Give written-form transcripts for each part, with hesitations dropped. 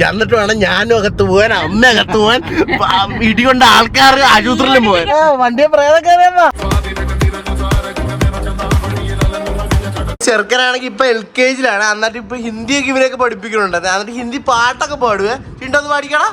എന്നിട്ട് വേണം ഞാനും അകത്ത് പോവാൻ, അമ്മ അകത്ത് പോവാൻ, ഇടികൊണ്ട ആൾക്കാർ ആശുപത്രിയിലും പോവാൻ. വണ്ടിയെ പ്രേതക്കാരേമ്മ. ചെറുക്കനാണെങ്കിൽ ഇപ്പൊ LKG എന്നിട്ട് ഇപ്പൊ ഹിന്ദിയൊക്കെ ഇവരെയൊക്കെ പഠിപ്പിക്കുന്നുണ്ട്. എന്നിട്ട് ഹിന്ദി പാട്ടൊക്കെ പാടുവേ. ചിണ്ടൊന്ന് പാടിക്കണ.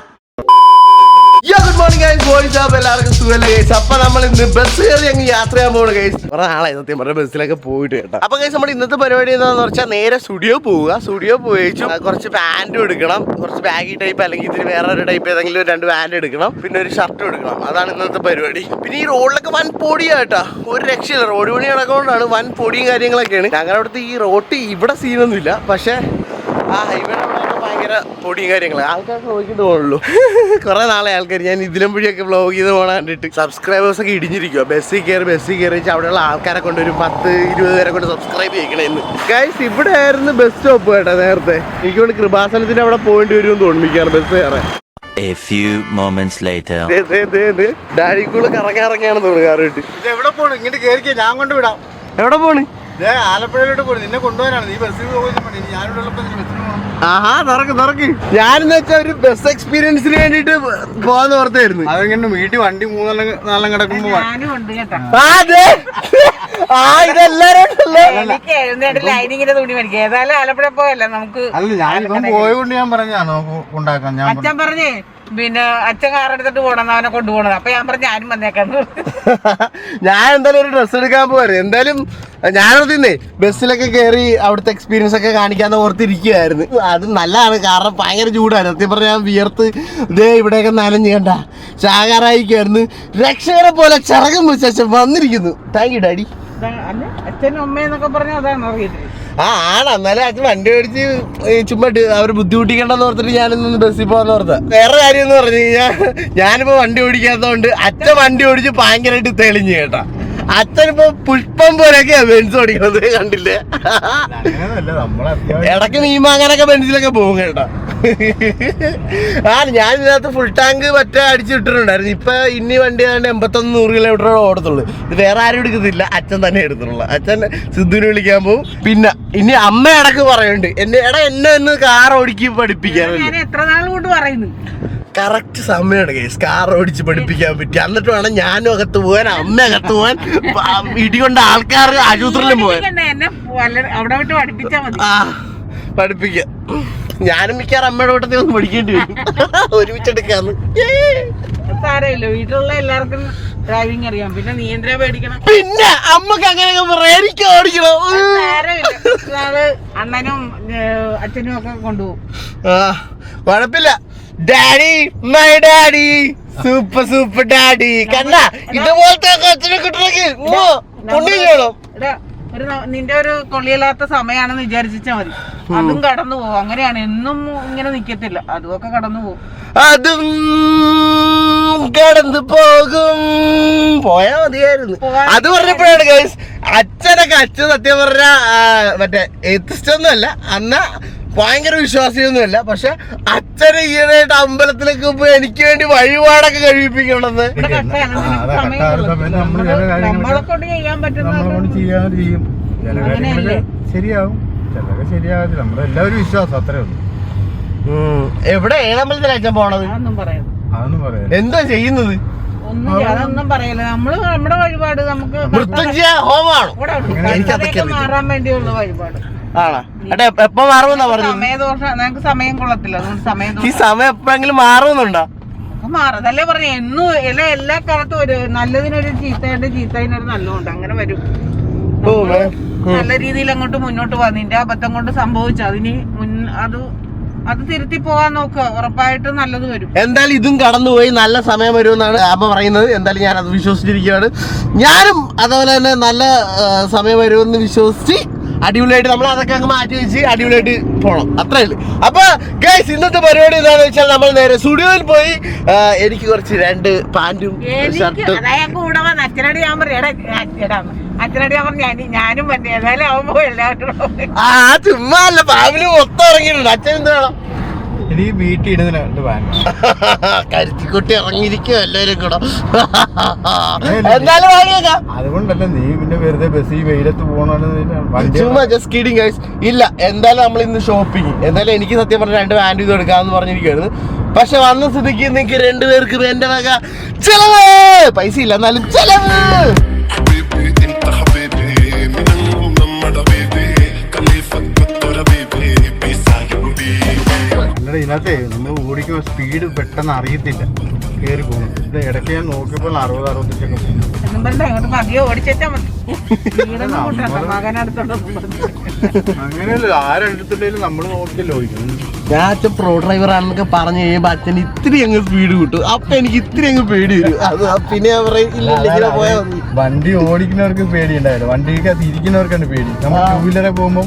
Good morning guys, voice app എല്ലാവർക്കും സുഖല്ലേ ഗൈസ്. അപ്പൊ നമ്മൾ ഇന്ന് ബസ് കയറി അങ്ങ് യാത്ര ചെയ്യാൻ പോകണം ഗൈസ്. കുറെ നാളായി സത്യം പറഞ്ഞ ബസ്സിലൊക്കെ പോയിട്ട് കേട്ടോ. അപ്പൊ ഗൈസ് നമ്മൾ ഇന്നത്തെ പരിപാടി എന്താണെന്ന് വെച്ചാൽ നേരെ സ്റ്റുഡിയോ പോവുക. സ്റ്റുഡിയോ പോയിച്ചു കുറച്ച് പാൻറ്റും എടുക്കണം, കുറച്ച് ബാഗി ടൈപ്പ് അല്ലെങ്കിൽ ഇതിന് വേറെ ഒരു ടൈപ്പ് ഏതെങ്കിലും 2 പാൻറ് എടുക്കണം, പിന്നെ ഒരു ഷർട്ടും എടുക്കണം. അതാണ് ഇന്നത്തെ പരിപാടി. പിന്നെ ഈ റോഡിലൊക്കെ വൻ പൊടിയാ കേട്ടോ, ഒരു രക്ഷയില്ല. റോഡ് പണി നടക്കൊണ്ടാണ് വൻ പൊടിയും കാര്യങ്ങളൊക്കെയാണ്. ഞങ്ങളുടെ അടുത്ത് ഈ റോഡ് ഇവിടെ സീനൊന്നുമില്ല, പക്ഷെ ആ ഹൈവേയുടെ ഭയങ്കര പൊടിയും കാര്യങ്ങളും ആൾക്കാർക്ക് നോക്കിയിട്ട് പോകുള്ളൂ. കുറെ നാളെ ആൾക്കാർ ഞാൻ ഇതിലും വഴിയൊക്കെ വ്ലോഗ് ചെയ്ത് പോകാൻ കണ്ടിട്ട് സബ്സ്ക്രൈബേഴ്സ് ഒക്കെ ഇടിഞ്ഞിരിക്കുക. ബസ്സിൽ കയറി അവിടെയുള്ള ആൾക്കാരെ കൊണ്ട് ഒരു 10-20 പേരെ കൊണ്ട് സബ്സ്ക്രൈബ് ചെയ്യണമെന്ന്. ഗൈസ് ഇവിടെ ആയിരുന്നു ബസ് സ്റ്റോപ്പ് കേട്ടോ നേരത്തെ. എനിക്കൊണ്ട് കൃപാസനത്തിന്റെ അവിടെ പോകേണ്ടി വരുമെന്ന് തോന്നിപ്പിക്കാറ് ബസ് കയറാൻ. A few moments later. ഡാഡിക്കുള്ള കറങ്ങിയാണെന്ന് തോന്നുന്നു കാറിട്ട്. ഇത് എവിടെ പോണു? ഇങ്ങോട്ട് കയറിക്കേ, ഞാൻ കൊണ്ടുവിടാം. എവിടെ പോണ്? ആലപ്പുഴയിലോട്ട് പോണു. നിന്നെ കൊണ്ടുപോകാനാണ്. നീ ബസ്സിൽ പോകുന്ന ഞാനിവിടെ ഉള്ളപ്പോ ബസ്സിന് പോകണം. ആഹാ തുറക്ക്. ഞാനെന്ന് വെച്ചാൽ ഒരു ബസ് എക്സ്പീരിയൻസിന് വേണ്ടിട്ട് പോവാന്ന് ഓർത്തായിരുന്നു. അതെങ്ങനെ വീട്ടിൽ വണ്ടി 3-4 കിടക്കുമ്പോ അല്ല ഞാനിപ്പം പോയോണ്ട് ഞാൻ പറഞ്ഞാണോ ഉണ്ടാക്കാൻ. ഞാൻ അച്ഛൻ പറഞ്ഞേ പിന്നെ അച്ഛൻ കാറെടുത്തിട്ട് പോകണം, അവനെ കൊണ്ടുപോകണം. അപ്പൊ ഞാൻ പറഞ്ഞു ഞാനും വന്നേക്കാന്ന്. ഞാൻ എന്തായാലും ഒരു ഡ്രസ്സ് എടുക്കാൻ പോവാറ്. എന്തായാലും ഞാനോർത്തിന്നേ ബസ്സിലൊക്കെ കയറി അവിടുത്തെ എക്സ്പീരിയൻസ് ഒക്കെ കാണിക്കാന്ന് ഓർത്തിരിക്കുകയായിരുന്നു. അത് നല്ലതാണ്, കാരണം ഭയങ്കര ചൂടായിരുന്നു. സത്യം പറഞ്ഞാൽ ഞാൻ വിയർത്ത് ഇതേ ഇവിടെയൊക്കെ നനഞ്ഞ് കണ്ട ചാകാറായിക്കായിരുന്നു. രക്ഷകരെ പോലെ ചിറകം വെച്ച വന്നിരിക്കുന്നു. Thank you daddy. അച്ഛനും അമ്മയെന്നൊക്കെ പറഞ്ഞാൽ അതാണ് അറിയില്ല. ആണ്. എന്നാലും അച്ഛൻ വണ്ടി മേടിച്ച് ചുമ്മാ അവർ ബുദ്ധിമുട്ടിക്കണ്ടെന്ന് ഓർത്തിട്ട് ഞാനിന്ന് ബസ്സിൽ പോകാന്ന് ഓർത്ത. വേറെ കാര്യം എന്ന് പറഞ്ഞു കഴിഞ്ഞാൽ ഞാനിപ്പോ വണ്ടി ഓടിക്കാത്തതുകൊണ്ട് അച്ഛൻ വണ്ടി ഓടിച്ച് ഭയങ്കരമായിട്ട് തെളിഞ്ഞു കേട്ടാ. അച്ഛനിപ്പോ പുഷ്പം പോലെയൊക്കെയാ ബെൻസ് ഓടിക്കുന്നത് കണ്ടില്ലേ. ഇടയ്ക്ക് മീമാങ്ങാനൊക്കെ ബെൻസിലൊക്കെ പോകും കേട്ടാ. ഞാൻ ഇതിനകത്ത് ഫുൾ ടാങ്ക് മറ്റേ അടിച്ചു വിട്ടിട്ടുണ്ടായിരുന്നു. ഇപ്പൊ ഇനി വണ്ടി ഏതാണ്ട് 81-100 കിലോമീറ്റർ ഓടത്തുള്ളൂ. ഇത് വേറെ ആരും എടുക്കത്തില്ല, അച്ഛൻ തന്നെ എടുത്തുള്ളൂ. അച്ഛൻ സിദ്ധുവിനെ വിളിക്കാൻ പോകും. പിന്നെ ഇനി അമ്മ ഇടക്ക് പറയുന്നുണ്ട് എന്നെ ഒന്ന് കാർ ഓടിക്ക് പഠിപ്പിക്കാൻ. എത്ര നാൾ കൊണ്ട് പറയുന്നു കറക്റ്റ് സമയമാണ് കേസ് കാർ ഓടിച്ച് പഠിപ്പിക്കാൻ പറ്റി. എന്നിട്ട് വേണം ഞാനും അകത്ത് പോവാൻ, അമ്മ അകത്ത് പോവാൻ, ഇടികൊണ്ട ആൾക്കാർ ആശുപത്രിയിലും പോവാൻ. അവിടെ വിട്ട് പഠിപ്പിച്ചാ മതി. പഠിപ്പിക്കാം. ഞാനും മിക്കാറ് അമ്മയുടെ കൂട്ടത്തിൽ ഒന്ന് പഠിക്കേണ്ടി വരും. ഒരുമിച്ചെടുക്കാന്ന്. സാരമില്ല, വീട്ടിലുള്ള എല്ലാവർക്കും ഡ്രൈവിംഗ് അറിയാം. പിന്നെ നിയന്ത്രണം പേടിക്കണം. പിന്നെ അമ്മക്ക് അങ്ങനെയൊക്കെ എനിക്ക് ഓടിക്കണം. സാരമില്ല, അണ്ണനും അച്ഛനും ഒക്കെ കൊണ്ടുപോകും. കുഴപ്പമില്ല. Daddy, my daddy, super daddy. കണ്ട ഇതുപോലത്തെ അച്ഛനെ കിട്ടണമെങ്കിൽ നിന്റെ ഒരു കൊള്ളിയല്ലാത്ത സമയാണെന്ന് വിചാരിച്ചാ മതി. അതും കടന്നു പോകും. അങ്ങനെയാണ്, എന്നും ഇങ്ങനെ നിക്കത്തില്ല. അതുമൊക്കെ കടന്നു പോകും. അതും കടന്നു പോകും. പോയാ മതിയായിരുന്നു. അത് പറഞ്ഞപ്പോഴാണ് ഗൈസ് അച്ഛൻ സത്യം പറഞ്ഞ മറ്റേ എത്തിസ്റ്റ് ഒന്നുമല്ല, അന്നാ ഭയങ്കര വിശ്വാസിയൊന്നുമല്ല. പക്ഷെ അച്ഛനെ ഈയിടെയായിട്ട് അമ്പലത്തിലേക്ക് പോയി എനിക്ക് വേണ്ടി വഴിപാടൊക്കെ കഴിപ്പിക്കണമെന്ന്. നമ്മളെക്കൊണ്ട് ചെയ്യാൻ പറ്റുന്ന ചെയ്യും. ചില കാര്യങ്ങളൊക്കെ ശരിയാവും, ചിലതൊക്കെ ശരിയാകത്തില്ല. നമ്മുടെ എല്ലാവരും വിശ്വാസം അത്രേ ഉള്ളൂ. എവിടെ ഏഴമ്പലത്തിലാണ് അച്ഛൻ പോണത്? അതൊന്നും പറയാം. എന്താ ചെയ്യുന്നത്? അതൊന്നും പറയല്ല. നമ്മള് നമ്മുടെ വഴിപാട് നമുക്ക് മൃത്യുഞ്ജയ ഹോമാണോ? മാറാൻ വേണ്ടിയുള്ള വഴിപാട് ആണോ? എപ്പോ മാറുമെന്നാ പറഞ്ഞത്? സമയദോഷം ഞങ്ങൾക്ക് സമയം കൊള്ളത്തില്ല. അതുകൊണ്ട് സമയം ഈ സമയം എപ്പോഴെങ്കിലും മാറുന്നുണ്ടോ? മാറുന്നല്ലേ പറഞ്ഞ. എന്നും എല്ലാ കാലത്തും ഒരു നല്ലതിനൊരു ചീത്തയുണ്ട്, ചീത്തതിനൊരു നല്ലതുണ്ട്. അങ്ങനെ വരും. നല്ല രീതിയിൽ അങ്ങോട്ട് മുന്നോട്ട് പോവാ. നിന്റെ അബദ്ധം കൊണ്ട് സംഭവിച്ച അതിന് അത് തിരുത്തി പോവാൻ നോക്കുക. ഉറപ്പായിട്ടും നല്ലത് വരും. എന്തായാലും ഇതും കടന്നുപോയി നല്ല സമയം വരുമെന്നാണ് അമ്മ പറയുന്നത്. എന്തായാലും ഞാൻ അത് വിശ്വസിച്ചിരിക്കുകയാണ്. ഞാനും അതുപോലെ തന്നെ നല്ല സമയം വരുമെന്ന് വിശ്വസിച്ച് അടിപൊളിയായിട്ട് നമ്മൾ അതൊക്കെ അങ്ങ് മാറ്റി വെച്ച് അടിപൊളിയായിട്ട് പോകണം. അത്രേ ഉള്ളൂ. അപ്പൊ ഗൈസ് ഇന്നത്തെ പരിപാടി എന്താണെന്ന് വെച്ചാൽ നമ്മൾ നേരെ സ്റ്റുഡിയോയിൽ പോയി എനിക്ക് കുറച്ച് 2 പാന്റും ഷർട്ടും. അച്ഛനോട് ഞാൻ പറഞ്ഞു ഞാനും പറഞ്ഞു ഏതായാലും ആവുമ്പോ എല്ലാവരും ചുമ്മാ അല്ല, ഫാമിലി മൊത്തം ഇറങ്ങിയിട്ടുണ്ട്. അച്ഛൻ എന്ത് വേണം? എനിക്ക് വീട്ടിൽ ഇടുന്ന വാൻ കരുത്തിക്കുട്ടി ഇറങ്ങിയിരിക്കും എല്ലാരും കൂടെ. എന്തായാലും വാങ്ങിയേക്കാം. അതുകൊണ്ടല്ല നീ പിന്നെ വെറുതെ ബസ് ഈ വെയിലത്ത് പോകണമെന്ന് ചുമ്മാ ജസ്റ്റ് കിഡിങ് ഗൈസ്. ഇല്ല എന്തായാലും നമ്മൾ ഇന്ന് ഷോപ്പിങ്. എന്തായാലും എനിക്ക് സത്യം പറഞ്ഞ 2 വാൻഡ് ഇത് എടുക്കാന്ന് പറഞ്ഞിരിക്കുവായിരുന്നു. പക്ഷെ വന്ന സ്ഥിതിക്ക് നിങ്ങൾക്ക് 2 പേർക്ക് എന്റെ വക ചെലവ്. പൈസ ഇല്ല എന്നാലും ചെലവ്. ഇതിനകത്തെ നമ്മൾ ഓടിക്കുമ്പോൾ സ്പീഡ് പെട്ടെന്ന് അറിയത്തില്ല, കയറി പോകും. ഇത് ഇടയ്ക്ക് ഞാൻ നോക്കിയപ്പോൾ 60-65 അങ്ങനെയല്ല. ആരെടുത്തിട്ടുണ്ടെങ്കിലും നമ്മൾ നോക്കിയല്ലോ ഓടിക്കണം. ഞാൻ അച്ഛൻ പ്രോ ഡ്രൈവർ ആണെന്നൊക്കെ പറഞ്ഞു കഴിയുമ്പോ അച്ഛൻ ഇത്തിരി അങ്ങ് സ്പീഡ് കിട്ടും. അപ്പൊ എനിക്ക് ഇത്തിരി അങ്ങ് പേടി വരും. അത് പിന്നെ ഞാൻ പറയും ഇല്ല പോയാൽ മതി. വണ്ടി ഓടിക്കുന്നവർക്ക് പേടി ഉണ്ടാവില്ല, വണ്ടിക്ക് അത് ഇരിക്കുന്നവർക്കാണ് പേടി. നമ്മൾ 2 വീലറെ പോകുമ്പോ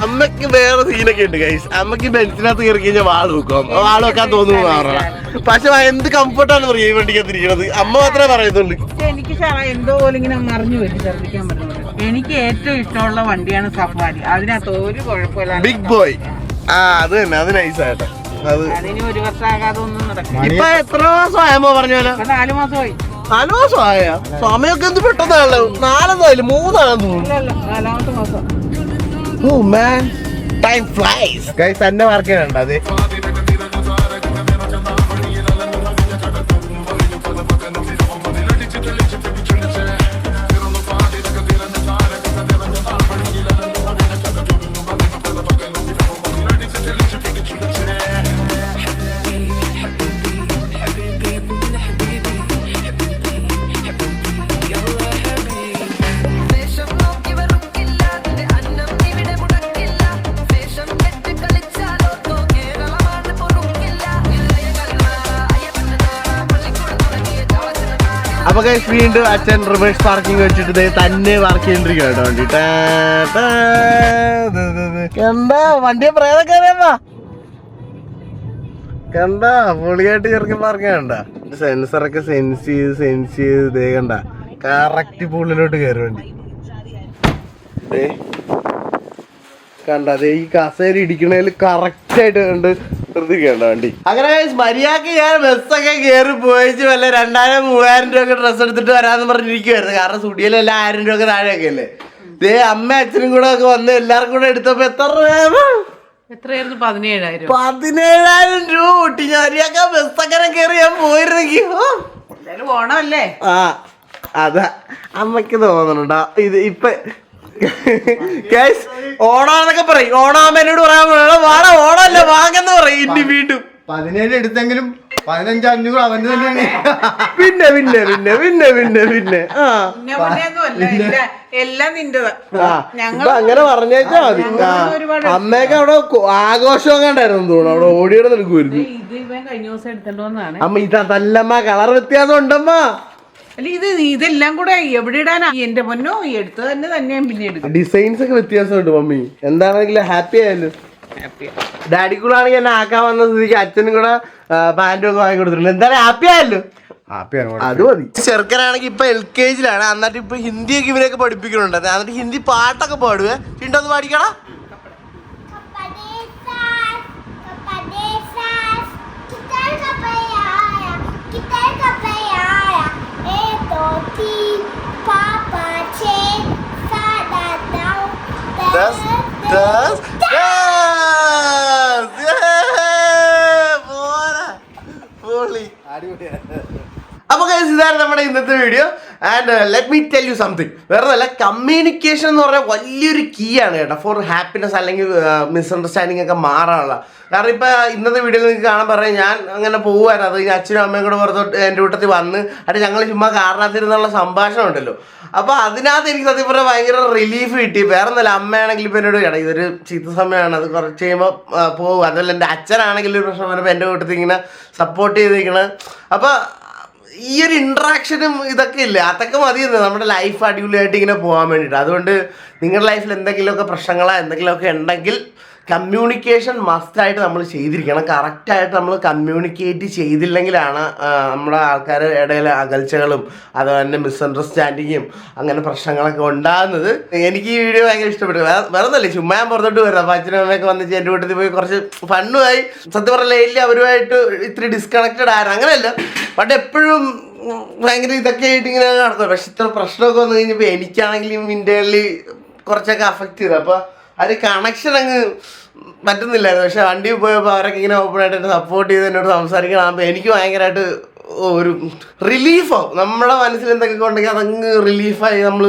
അമ്മക്ക് വേറെ സീനൊക്കെ ഉണ്ട് ഗൈസ്. അമ്മക്ക് ബെൻസിനകത്ത് കയറി കഴിഞ്ഞാൽ വാള് വെക്കും. വാള് വെക്കാൻ തോന്നുന്നു മാറണം. പക്ഷെ എന്ത് കംഫർട്ടാണ് പറയാ ഈ വണ്ടിക്കകത്ത് ഇരിക്കണത്. അമ്മ മാത്രമേ പറയുന്നുള്ളൂ. എനിക്ക് എന്തോ പോലെ ഇങ്ങനെ മറിഞ്ഞു വരും, ഛർദ്ദിക്കാൻ പറ്റുന്നത്. എനിക്ക് ഏറ്റവും ഇഷ്ടമുള്ള വണ്ടിയാണ് സഫാരി. അതിനകത്ത് ഒരു കുഴപ്പമില്ല. Big boy. അത് തന്നെ, അത് നൈസായിട്ട്. അതിന് 1 വർഷം ആകാതെ ഒന്നും നടക്കും. ഇപ്പൊ എത്ര മാസമായമ്മോ പറഞ്ഞാലോ? 4 മാസമായി. 4 മാസമായ സമയമൊക്കെ എന്ത് പെട്ടെന്നാണല്ലോ. 4 3 തോന്നുന്നു. 4ാമത്തെ മാസം. Oh man, time flies. Guys, തന്നെ വർക്ക് ചെയ്യണ്ട. അത് അപ്പൊ ഗൈസ് വീണ്ടും അച്ഛൻ റിവേഴ്സ് പാർക്കിംഗ് വെച്ചിട്ട് തന്നെ പാർക്ക് ചെയ്തിരിക്കും വേണ്ടിട്ട്. എന്താ വണ്ടിയെ പ്രേതം കയറിയപ്പാ കണ്ട പൊളിയായിട്ട് ചെറുക്കി പാർക്ക് ചെയ്യണ്ട. സെൻസറൊക്കെ സെൻസ് ചെയ്ത് ദേ കണ്ട കറക്റ്റ് പുള്ളിലോട്ട് കയറി വണ്ടി. കണ്ട അതേ ഈ കസേര ഇടിക്കണേല് കറക്റ്റ് ആയിട്ട് കണ്ട് ശ്രദ്ധിക്കേണ്ട വണ്ടി. അങ്ങനെ മര്യാദക്ക് ഞാൻ ബസ്സൊക്കെ കയറി പോയിച്ച് വല്ല 2000-3000 രൂപ ഡ്രസ്സ് എടുത്തിട്ട് വരാന്ന് പറഞ്ഞിരിക്കുവായിരുന്നു. കാരണം സ്റ്റുഡിയോയിലെല്ലാം 1000 രൂപ താഴെയൊക്കെ അല്ലേ. ദേ അമ്മ അച്ഛനും കൂടെ ഒക്കെ വന്ന് എല്ലാവർക്കും കൂടെ എടുത്തപ്പോ എത്ര രൂപ? എത്രയായിരുന്നു? 17,000. 17,000 രൂപ കൂട്ടി. മര്യാദക്ക് ബസ്സൊക്കെ കയറി ഞാൻ പോയിരുന്നെങ്കിൽ. എന്തായാലും ഓണമല്ലേ. അതാ അമ്മക്ക് തോന്നണുണ്ടോ ഇത് ഇപ്പൊ ഓണാന്നൊക്കെ പറയും. ഓണാകുമ്പോ എന്നോട് പറയാൻ വാടാ ഓണമല്ല വാങ്ങെന്ന് പറയും. ഇനി വീണ്ടും 17 എടുത്തെങ്കിലും 1500 അവന്റെ തന്നെയാണ്. പിന്നെ പിന്നെ പിന്നെ പിന്നെ പിന്നെ പിന്നെ എല്ലാം നിന്റെതാ. അങ്ങനെ പറഞ്ഞേച്ചാ മതി. അമ്മയൊക്കെ അവിടെ ആഘോഷം കണ്ടായിരുന്നു തോന്നുന്നു. അവിടെ ഓടിയുടെ നിൽക്കുമായിരുന്നു. ഇത് ഇവൻ കഴിഞ്ഞ ദിവസം എടുത്തിട്ടോന്നാണ്. അമ്മ ഇതല്ലമ്മ കളർ വ്യത്യാസം ഉണ്ടമ്മ. അല്ല ഇതെല്ലാം കൂടെ എവിടെ ഇടാനാ? എന്റെ പൊന്നോ എടുത്ത് തന്നെ പിന്നെ എടുക്കും. ഡിസൈൻസ് ഒക്കെ വ്യത്യാസമുണ്ട് മമ്മി. എന്താണെങ്കിലും ഹാപ്പി ആയാലും. ഡാഡി കൂടെ ആണെങ്കിൽ എന്നെ ആക്കാൻ വന്ന സ്ഥിതിക്ക് അച്ഛനും കൂടെ പാൻറ്റും ഒക്കെ വാങ്ങി കൊടുത്തിട്ടുണ്ട്. എന്തായാലും ഹാപ്പി ആയല്ലോ. അത് മതി. ചെറുക്കനാണെങ്കിൽ ഇപ്പൊ LKG-ലാണ്. എന്നിട്ട് ഇപ്പൊ ഹിന്ദിയൊക്കെ ഇവരൊക്കെ പഠിപ്പിക്കുന്നുണ്ട്. എന്നിട്ട് ഹിന്ദി പാട്ടൊക്കെ പാടുവേ. ചിണ്ടൊന്ന് പാടിക്കടാ. അപ്പൊ ഇതാണ് നമ്മുടെ ഇന്നത്തെ video. And let me tell you something. വേറെ നല്ല കമ്മ്യൂണിക്കേഷൻ എന്ന് പറഞ്ഞാൽ വലിയൊരു കീ ആണ് കേട്ടോ ഫോർ ഹാപ്പിനെസ് അല്ലെങ്കിൽ മിസ്അണ്ടർസ്റ്റാൻഡിങ് ഒക്കെ മാറാനുള്ള. കാരണം ഇപ്പൊ ഇന്നത്തെ വീഡിയോയിൽ നിങ്ങൾക്ക് കാണാൻ പറയാം ഞാൻ അങ്ങനെ പോകുമായിരുന്നു. അത് അച്ഛനും അമ്മയും കൂടെ പുറത്തോട്ട് എൻ്റെ കൂട്ടത്തിൽ വന്ന് അത് ഞങ്ങൾ ചുമ്മാ കാരണത്തിരുന്നുള്ള സംഭാഷണം ഉണ്ടല്ലോ. അപ്പൊ അതിനകത്ത് എനിക്ക് സത്യം പറഞ്ഞാൽ ഭയങ്കര റിലീഫ് കിട്ടി. വേറെ ഒന്നല്ല, അമ്മയാണെങ്കിൽ ഇപ്പൊ എന്നോട് കേട്ടോ ഇതൊരു ചീത്ത സമയമാണ്, അത് കുറച്ച് കഴിയുമ്പോൾ പോകും. അതുപോലെ എൻ്റെ അച്ഛനാണെങ്കിൽ ഒരു പ്രശ്നം വന്നപ്പോൾ എൻ്റെ കൂട്ടത്തിൽ ഇങ്ങനെ സപ്പോർട്ട് ചെയ്തിരിക്കണത്. അപ്പൊ ഈ ഒരു ഇൻട്രാക്ഷനും ഇതൊക്കെ ഇല്ലേ, അതൊക്കെ മതിയെന്ന് നമ്മുടെ ലൈഫ് അടിപൊളിയായിട്ട് ഇങ്ങനെ പോകാൻ വേണ്ടിയിട്ട്. അതുകൊണ്ട് നിങ്ങളുടെ ലൈഫിൽ എന്തെങ്കിലുമൊക്കെ പ്രശ്നങ്ങളോ എന്തെങ്കിലുമൊക്കെ ഉണ്ടെങ്കിൽ കമ്മ്യൂണിക്കേഷൻ മസ്റ്റായിട്ട് നമ്മൾ ചെയ്തിരിക്കണം. കറക്റ്റായിട്ട് നമ്മൾ കമ്മ്യൂണിക്കേറ്റ് ചെയ്തില്ലെങ്കിലാണ് നമ്മുടെ ആൾക്കാരുടെ ഇടയിൽ അകൽച്ചകളും അതുപോലെ തന്നെ മിസ്അണ്ടർസ്റ്റാൻഡിങ്ങും അങ്ങനെ പ്രശ്നങ്ങളൊക്കെ ഉണ്ടാകുന്നത്. എനിക്ക് ഈ വീഡിയോ ഭയങ്കര ഇഷ്ടപ്പെട്ടു. വേറെ ഒന്നല്ലേ, ചുമ്മാ ഞാൻ പുറത്തോട്ട് വരാം. അപ്പോൾ അച്ഛനും അമ്മയൊക്കെ വന്നിട്ട് എൻ്റെ വീട്ടിൽ പോയി കുറച്ച് ഫണ്ണുമായി സത്യം പറഞ്ഞാൽ ഇല്ല അവരുമായിട്ട് ഇത്തിരി ഡിസ്കണക്റ്റഡ് ആയിരുന്നു. അങ്ങനെയല്ല, ബട്ട് എപ്പോഴും ഭയങ്കര ഇതൊക്കെ ആയിട്ട് ഇങ്ങനെ നടക്കും. പക്ഷെ ഇത്ര പ്രശ്നമൊക്കെ വന്നു കഴിഞ്ഞപ്പോൾ എനിക്കാണെങ്കിലും ഇന്റേണലി കുറച്ചൊക്കെ അഫക്റ്റ് ചെയ്തു. അപ്പോൾ അത് കണക്ഷൻ അങ്ങ് പറ്റുന്നില്ലായിരുന്നു. പക്ഷെ വണ്ടിയിൽ പോയപ്പോൾ അവരൊക്കെ ഇങ്ങനെ ഓപ്പണായിട്ട് എന്നെ സപ്പോർട്ട് ചെയ്ത് എന്നോട് സംസാരിക്കണമ്പോൾ എനിക്ക് ഭയങ്കരമായിട്ട് ഒരു റിലീഫാവും. നമ്മുടെ മനസ്സിൽ എന്തൊക്കെ ഉണ്ടെങ്കിൽ അതങ്ങ് റിലീഫായി നമ്മൾ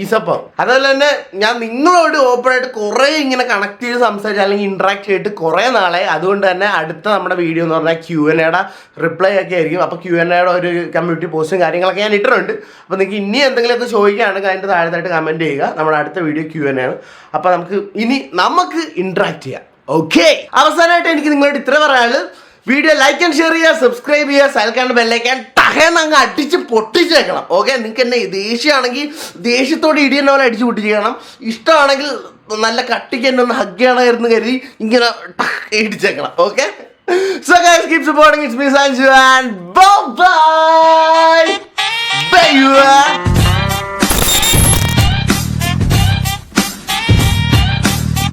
ഈസപ്പാവും. അതുപോലെ തന്നെ ഞാൻ നിങ്ങളോട് ഓപ്പണായിട്ട് കുറേ ഇങ്ങനെ കണക്ട് ചെയ്ത് സംസാരിച്ച് അല്ലെങ്കിൽ ഇൻട്രാക്ട് ചെയ്തിട്ട് കുറേ നാളെ. അതുകൊണ്ട് തന്നെ അടുത്ത നമ്മുടെ വീഡിയോ എന്ന് പറഞ്ഞാൽ Q&Aയുടെ റിപ്ലൈ ഒക്കെ ആയിരിക്കും. അപ്പോൾ Q&Aയുടെ ഒരു കമ്മ്യൂണിറ്റി പോസ്റ്റും കാര്യങ്ങളൊക്കെ ഞാൻ ഇട്ടിട്ടുണ്ട്. അപ്പോൾ നിങ്ങൾക്ക് ഇനി എന്തെങ്കിലുമൊക്കെ ചോദിക്കുകയാണെങ്കിൽ അതിൻ്റെ താഴത്തായിട്ട് കമൻറ്റ് ചെയ്യുക. നമ്മുടെ അടുത്ത വീഡിയോ Q&A ആണ്. അപ്പോൾ നമുക്ക് ഇൻട്രാക്ട് ചെയ്യാം. ഓക്കെ, അവസാനമായിട്ട് എനിക്ക് നിങ്ങളോട് ഇത്ര പറയാനുള്ളത്, വീഡിയോ ലൈക്ക് ആൻഡ് ഷെയർ ചെയ്യുക, സബ്സ്ക്രൈബ് ചെയ്യുക, സൈൽക്കാണ്ട് ബെല്ലൈക്കാൻ ടഹേന്ന് അങ്ങ് അടിച്ച് പൊട്ടിച്ചേക്കണം. ഓക്കെ, നിങ്ങൾക്ക് എന്നെ ദേഷ്യമാണെങ്കിൽ ദേഷ്യത്തോടെ ഇടിയുന്ന പോലെ അടിച്ച് പൊട്ടിച്ചേക്കണം. ഇഷ്ടമാണെങ്കിൽ നല്ല കട്ടിക്ക് എന്നെ ഒന്ന് ഹഗ് ചെയ്യണമായിരുന്നു കരുതി ഇങ്ങനെ ഇടിച്ചേക്കണം. Okay, so guys keep supporting. It's me Sanju and bye by.